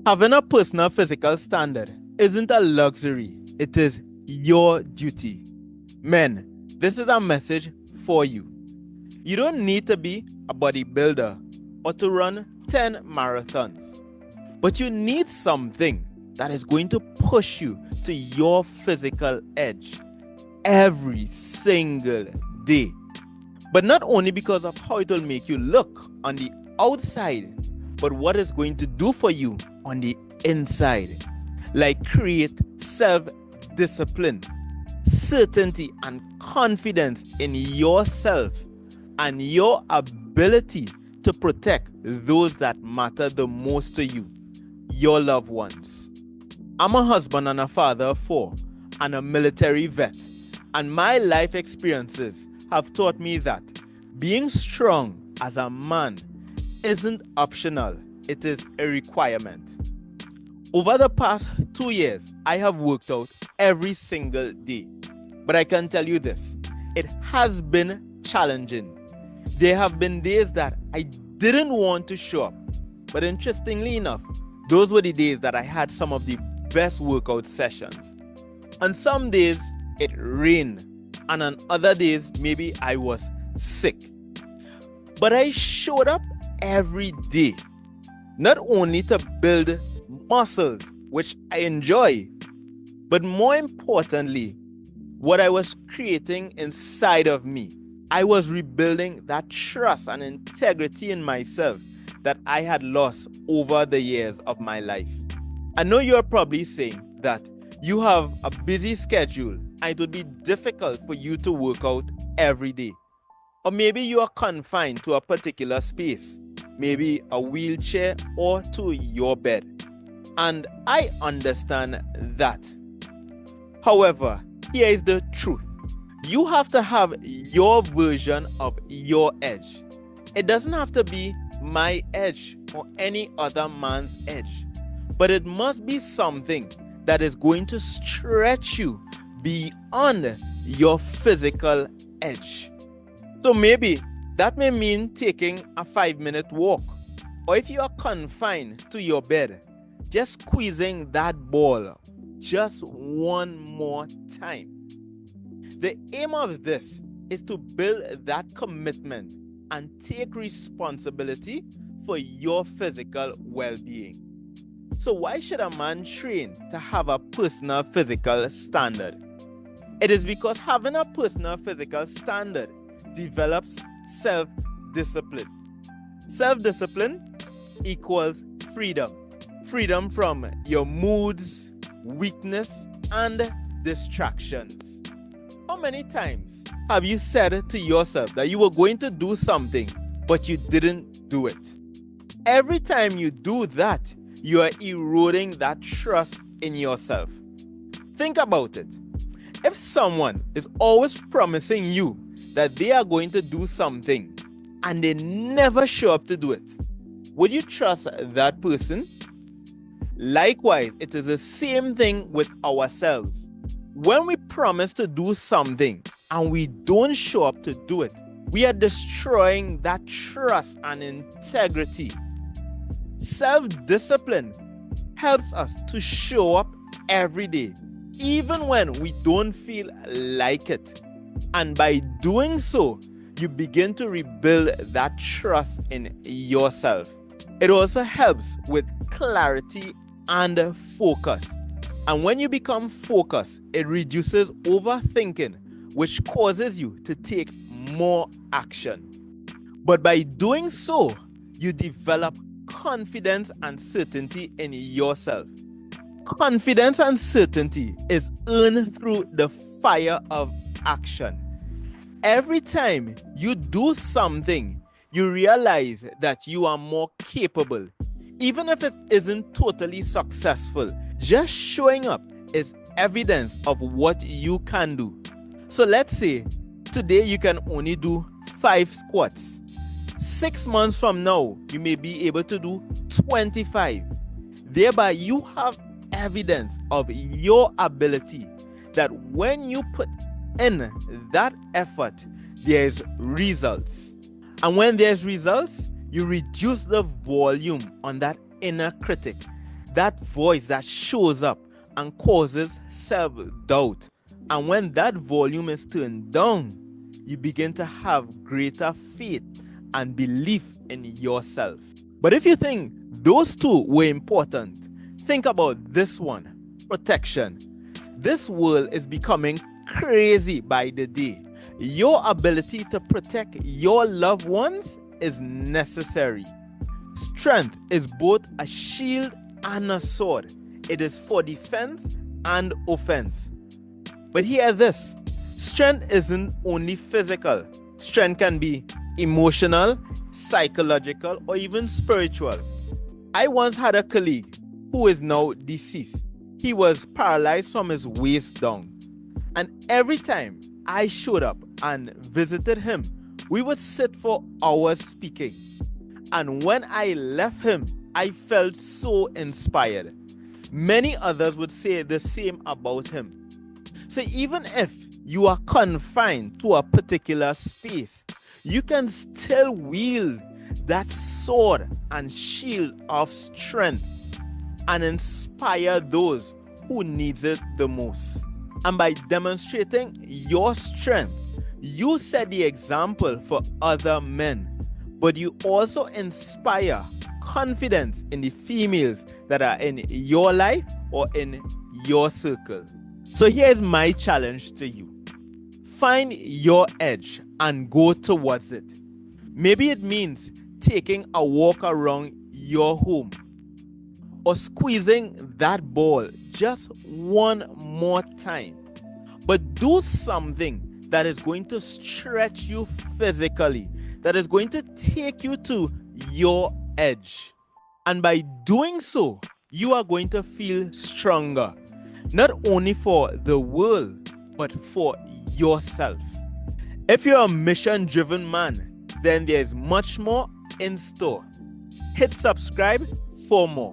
Having a personal physical standard isn't a luxury, it is your duty. Men, this is a message for you. You don't need to be a bodybuilder or to run 10 marathons, but you need something that is going to push you to your physical edge every single day. But not only because of how it will make you look on the outside, but what it's going to do for you on the inside. Like create self-discipline, certainty, and confidence in yourself and your ability to protect those that matter the most to you, your loved ones. I'm a husband and a father of 4 and a military vet, and my life experiences have taught me that being strong as a man isn't optional, it is a requirement. Over the past 2 years, I have worked out every single day. But I can tell you this, it has been challenging. There have been days that I didn't want to show up. But interestingly enough, those were the days that I had some of the best workout sessions. On some days, it rained. And on other days, maybe I was sick. But I showed up every day, not only to build muscles, which I enjoy, but more importantly, what I was creating inside of me. I was rebuilding that trust and integrity in myself that I had lost over the years of my life. I know you're probably saying that you have a busy schedule and it would be difficult for you to work out every day. Or maybe you are confined to a particular space, maybe a wheelchair or to your bed. And I understand that. However, here is the truth. You have to have your version of your edge. It doesn't have to be my edge or any other man's edge, but it must be something that is going to stretch you beyond your physical edge. So maybe that may mean taking a 5-minute walk, or if you are confined to your bed, just squeezing that ball just one more time. The aim of this is to build that commitment and take responsibility for your physical well-being. So why should a man train to have a personal physical standard? It is because having a personal physical standard develops self-discipline. Self-discipline equals freedom. Freedom from your moods, weakness, and distractions. How many times have you said to yourself that you were going to do something, but you didn't do it? Every time you do that, you are eroding that trust in yourself. Think about it. If someone is always promising you that they are going to do something and they never show up to do it, would you trust that person? Likewise, it is the same thing with ourselves. When we promise to do something and we don't show up to do it, we are destroying that trust and integrity. Self-discipline helps us to show up every day, even when we don't feel like it. And by doing so, you begin to rebuild that trust in yourself. It also helps with clarity and focus. And when you become focused, it reduces overthinking, which causes you to take more action. But by doing so, you develop confidence and certainty in yourself. Confidence and certainty is earned through the fire of action. Every time you do something, you realize that you are more capable. Even if it isn't totally successful, just showing up is evidence of what you can do. So let's say today you can only do 5 squats. 6 months from now, you may be able to do 25. Thereby, you have evidence of your ability that when you put in that effort, there's results. And when there's results, you reduce the volume on that inner critic that voice that shows up and causes self-doubt. And when that volume is turned down, you begin to have greater faith and belief in yourself. But if you think those two were important, think about this one: protection. This world is becoming crazy by the day. Your ability to protect your loved ones is necessary. Strength is both a shield and a sword. It is for defense and offense. But hear this: strength isn't only physical. Strength can be emotional, psychological, or even spiritual. I once had a colleague who is now deceased. He was paralyzed from his waist down. And every time I showed up and visited him, we would sit for hours speaking. And when I left him, I felt so inspired. Many others would say the same about him. So even if you are confined to a particular space, you can still wield that sword and shield of strength and inspire those who needs it the most. And by demonstrating your strength, you set the example for other men, but you also inspire confidence in the females that are in your life or in your circle. So here's my challenge to you: find your edge and go towards it. Maybe it means taking a walk around your home, or squeezing that ball just one more time. But do something that is going to stretch you physically, that is going to take you to your edge. And by doing so, you are going to feel stronger, not only for the world, but for yourself. If you're a mission-driven man, then there's much more in store. Hit subscribe for more.